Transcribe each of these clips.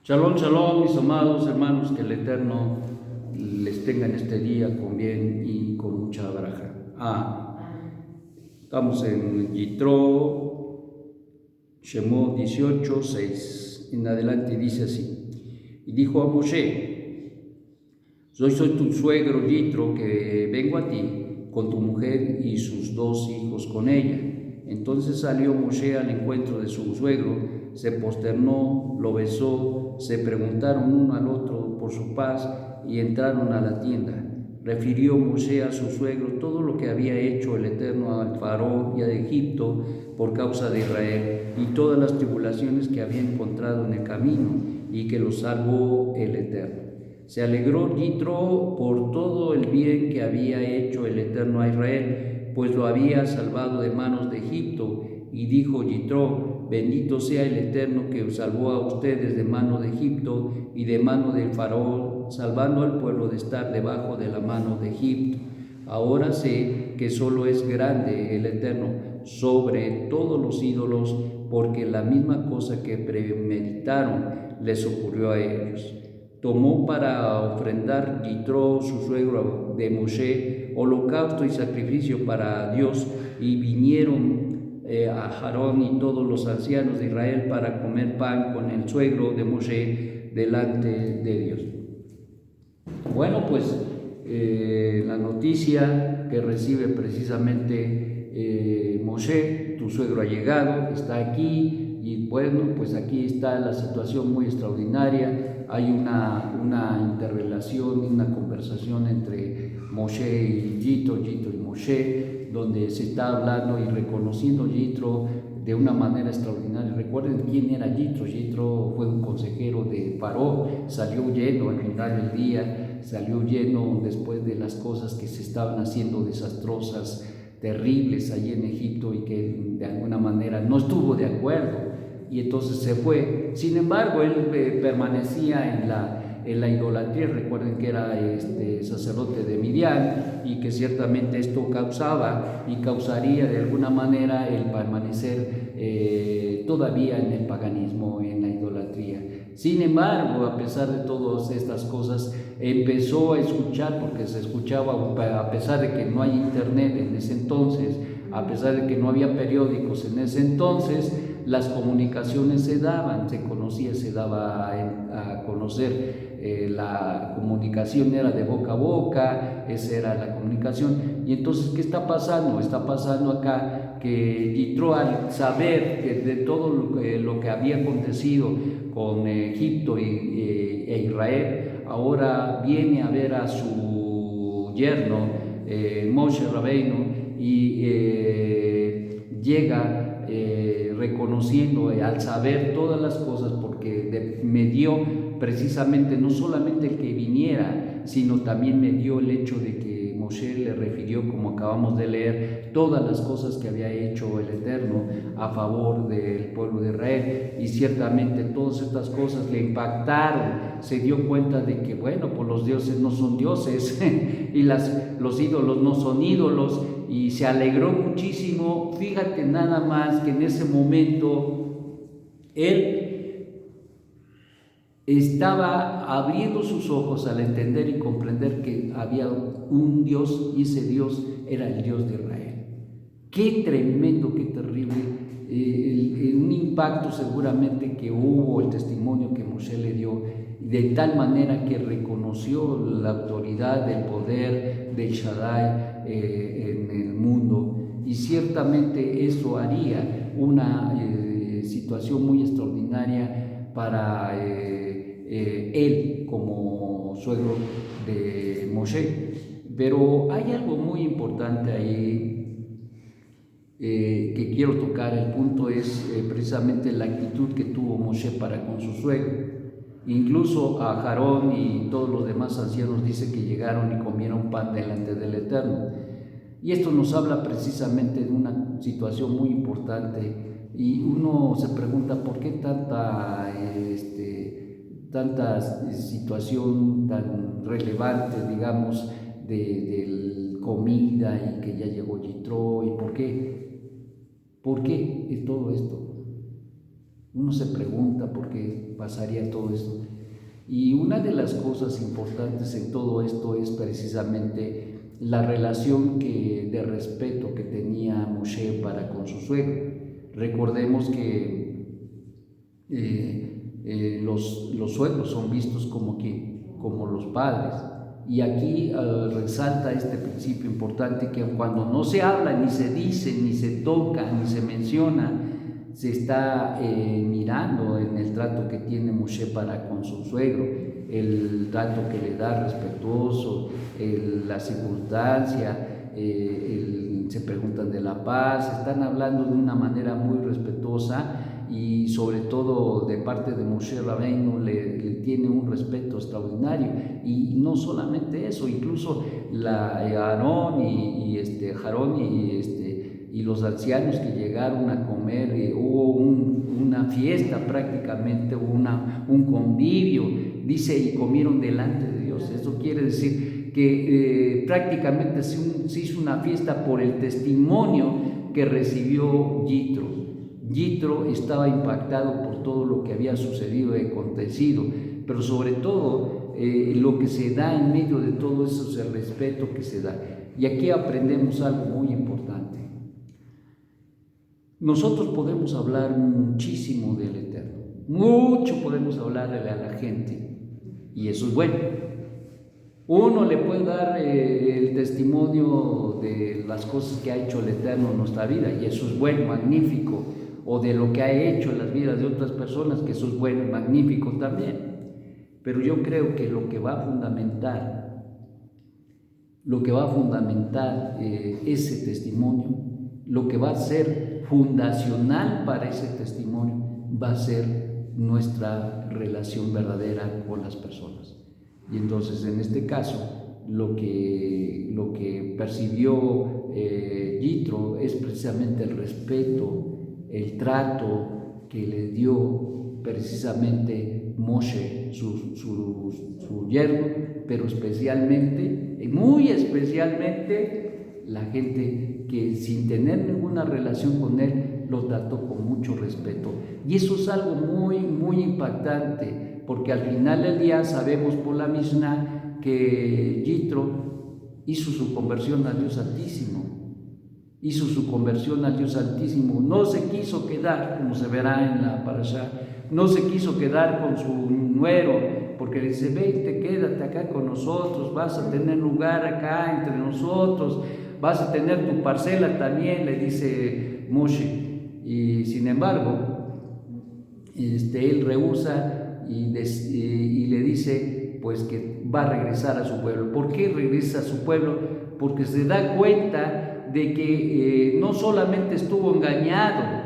Shalom, shalom, mis amados hermanos, que el Eterno les tenga en este día con bien y con mucha braja. Estamos en Yitro, Shemot 18, 6. En adelante dice así: Y dijo a Moshe: soy tu suegro Yitro, que vengo a ti con tu mujer y sus 2 hijos con ella. Entonces salió Moshe al encuentro de su suegro, se posternó, lo besó, se preguntaron uno al otro por su paz y entraron a la tienda. Refirió Moshe a su suegro todo lo que había hecho el Eterno al Faraón y a Egipto por causa de Israel, y todas las tribulaciones que había encontrado en el camino, y que los salvó el Eterno. Se alegró Yitro por todo el bien que había hecho el Eterno a Israel, pues lo había salvado de manos de Egipto. Y dijo Yitro: bendito sea el Eterno, que os salvó a ustedes de mano de Egipto y de mano del Faraón, salvando al pueblo de estar debajo de la mano de Egipto. Ahora sé que solo es grande el Eterno sobre todos los ídolos, porque la misma cosa que premeditaron les ocurrió a ellos. Tomó para ofrendar Yitro, su suegro de Moshe, holocausto y sacrificio para Dios, y vinieron a Aarón y todos los ancianos de Israel para comer pan con el suegro de Moshe delante de Dios. Bueno, pues la noticia que recibe precisamente Moshe: tu suegro ha llegado, está aquí. Y bueno, pues aquí está la situación muy extraordinaria. Hay una interrelación, una conversación entre Moshe y Yitro y Moshe, donde se está hablando y reconociendo Yitro de una manera extraordinaria. Recuerden quién era Yitro. Yitro fue un consejero de Paró, salió huyendo al final del día, salió huyendo después de las cosas que se estaban haciendo desastrosas, terribles allí en Egipto, y que de alguna manera no estuvo de acuerdo, y entonces se fue. Sin embargo, él permanecía en la idolatría. Recuerden que era sacerdote de Midian, y que ciertamente esto causaba y causaría de alguna manera el permanecer todavía en el paganismo, en la idolatría. Sin embargo, a pesar de todas estas cosas, empezó a escuchar, porque se escuchaba, a pesar de que no hay internet en ese entonces, a pesar de que no había periódicos en ese entonces, las comunicaciones se daban, se conocía, se daba a conocer. La comunicación era de boca a boca, esa era la comunicación. Y entonces, ¿qué está pasando? Está pasando acá que Yitro, al saber que de todo lo que había acontecido con Egipto e Israel, ahora viene a ver a su yerno Moshe Rabbeinu, y llega reconociendo, al saber todas las cosas, porque me dio precisamente no solamente el que viniera, sino también me dio el hecho de que Moshe le refirió, como acabamos de leer, todas las cosas que había hecho el Eterno a favor del pueblo de Israel. Y ciertamente todas estas cosas le impactaron. Se dio cuenta de que, bueno, pues los dioses no son dioses y los ídolos no son ídolos, y se alegró muchísimo. Fíjate nada más que en ese momento él estaba abriendo sus ojos al entender y comprender que había un Dios, y ese Dios era el Dios de Israel. Qué tremendo, qué terrible. Un impacto seguramente que hubo, el testimonio que Moshe le dio, de tal manera que reconoció la autoridad, el poder del Shaddai en el mundo. Y ciertamente eso haría una situación muy extraordinaria para él como suegro de Moshe. Pero hay algo muy importante ahí que quiero tocar. El punto es precisamente la actitud que tuvo Moshe para con su suegro. Incluso a Aarón y todos los demás ancianos dice que llegaron y comieron pan delante del Eterno. Y esto nos habla precisamente de una situación muy importante, y uno se pregunta por qué tanta situación tan relevante, digamos, de comida, y que ya llegó Yitro, y por qué es todo esto. Uno se pregunta por qué pasaría todo esto. Y una de las cosas importantes en todo esto es precisamente la relación de respeto que tenía Moshe para con su suegro. Recordemos que los suegros son vistos como los padres. Y aquí resalta este principio importante, que cuando no se habla, ni se dice, ni se toca, ni se menciona, se está mirando en el trato que tiene Moshe para con su suegro, el trato que le da respetuoso, la circunstancia, se preguntan de la paz, están hablando de una manera muy respetuosa, y sobre todo de parte de Moshe Rabbeinu le tiene un respeto extraordinario. Y no solamente eso, incluso Aarón y Aarón y los ancianos que llegaron a comer, hubo una fiesta prácticamente, hubo un convivio, dice, y comieron delante de Dios. Eso quiere decir que prácticamente se hizo una fiesta por el testimonio que recibió Yitro. Yitro estaba impactado por todo lo que había sucedido y acontecido, pero sobre todo lo que se da en medio de todo eso es el respeto que se da. Y aquí aprendemos algo muy importante. Nosotros podemos hablar muchísimo del Eterno, mucho podemos hablarle a la gente, y eso es bueno. Uno le puede dar el testimonio de las cosas que ha hecho el Eterno en nuestra vida, y eso es bueno, magnífico, o de lo que ha hecho en las vidas de otras personas, que eso es bueno y magnífico también. Pero yo creo que lo que va a fundamentar ese testimonio, lo que va a ser fundacional para ese testimonio, va a ser nuestra relación verdadera con las personas. Y entonces, en este caso, lo que percibió Yitro es precisamente el respeto, el trato que le dio precisamente Moshe, su yerno, pero especialmente, muy especialmente, la gente que sin tener ninguna relación con él lo trató con mucho respeto. Y eso es algo muy, muy impactante, porque al final del día sabemos por la Mishnah que Yitro hizo su conversión a Dios Altísimo. Hizo su conversión al Dios Altísimo, no se quiso quedar, como se verá en la parashá, no se quiso quedar con su nuero, porque le dice, vete, quédate acá con nosotros, vas a tener lugar acá entre nosotros, vas a tener tu parcela también, le dice Moshe. Y sin embargo, él rehúsa y le dice pues que va a regresar a su pueblo. ¿Por qué regresa a su pueblo? Porque se da cuenta de que no solamente estuvo engañado,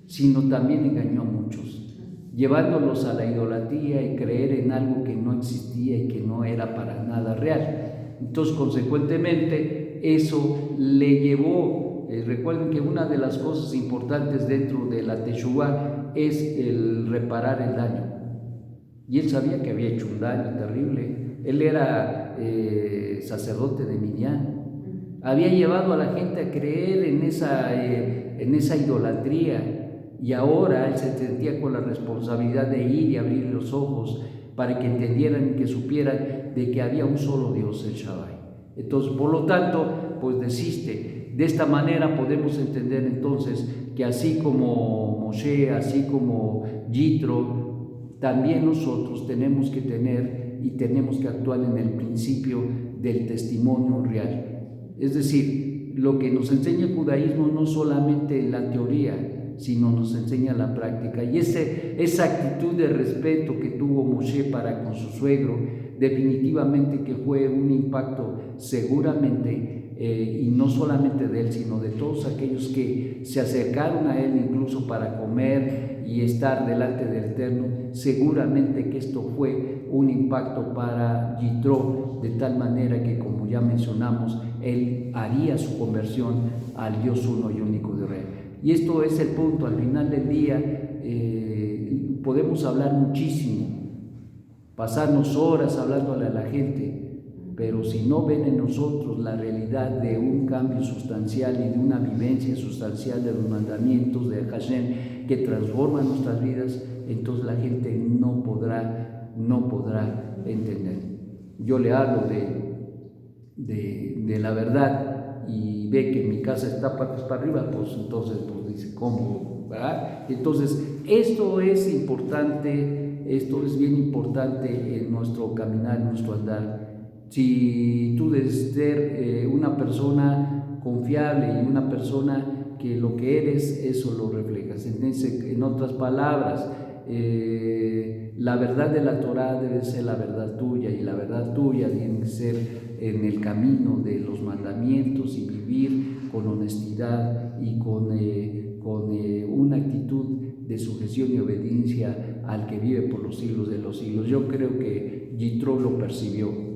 sino también engañó a muchos, llevándolos a la idolatría y creer en algo que no existía y que no era para nada real. Entonces, consecuentemente, eso le llevó, recuerden que una de las cosas importantes dentro de la Teshuvá es el reparar el daño. Y él sabía que había hecho un daño terrible. Él era sacerdote de Midian. Había llevado a la gente a creer en esa idolatría, y ahora él se sentía con la responsabilidad de ir y abrir los ojos para que entendieran y que supieran de que había un solo Dios, el Shaddai. Entonces, por lo tanto, pues desiste. De esta manera podemos entender entonces que así como Moshe, así como Yitro, también nosotros tenemos que tener y tenemos que actuar en el principio del testimonio real. Es decir, lo que nos enseña el judaísmo no solamente la teoría, sino nos enseña la práctica. Y esa actitud de respeto que tuvo Moshe para con su suegro, definitivamente que fue un impacto seguramente, y no solamente de él, sino de todos aquellos que se acercaron a él incluso para comer y estar delante del Eterno. Seguramente que esto fue un impacto para Yitro, de tal manera que, como ya mencionamos, él haría su conversión al Dios uno y único de Israel. Y esto es el punto. Al final del día podemos hablar muchísimo, pasarnos horas hablándole a la gente, pero si no ven en nosotros la realidad de un cambio sustancial y de una vivencia sustancial de los mandamientos de Hashem que transforman nuestras vidas, entonces la gente no podrá entender. Yo le hablo de la verdad y ve que mi casa está patas para arriba, pues entonces pues dice, ¿cómo? ¿Verdad? Entonces, esto es importante, esto es bien importante en nuestro caminar, en nuestro andar. Si tú debes ser una persona confiable y una persona que lo que eres, eso lo reflejas. En otras palabras, la verdad de la Torah debe ser la verdad tuya, y la verdad tuya tiene que ser en el camino de los mandamientos y vivir con honestidad y con una actitud de sujeción y obediencia al que vive por los siglos de los siglos. Yo creo que Yitro lo percibió.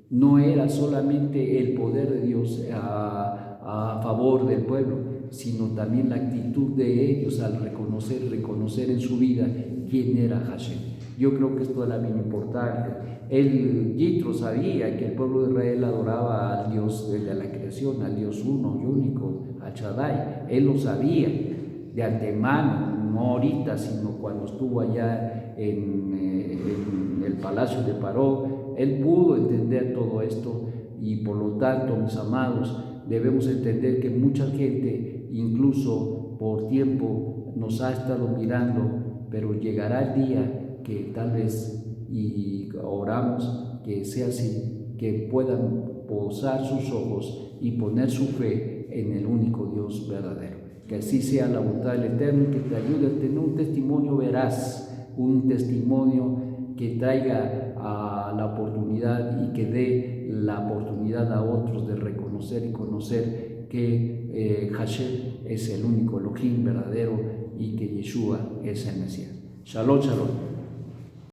No era solamente el poder de Dios a favor del pueblo, sino también la actitud de ellos al reconocer en su vida quién era Hashem. Yo creo que esto era bien importante. Yitro sabía que el pueblo de Israel adoraba al Dios de la creación, al Dios uno y único, a Shaddai. Él lo sabía de antemano, no ahorita, sino cuando estuvo allá en el palacio de Paró. Él pudo entender todo esto, y por lo tanto, mis amados, debemos entender que mucha gente, incluso por tiempo, nos ha estado mirando, pero llegará el día que tal vez, y oramos que sea así, que puedan posar sus ojos y poner su fe en el único Dios verdadero. Que así sea la voluntad del Eterno, y que te ayude a tener un testimonio veraz, un testimonio que traiga a la oportunidad y que dé la oportunidad a otros de reconocer y conocer que Hashem es el único Elohim verdadero y que Yeshua es el Mesías. Shalom, shalom.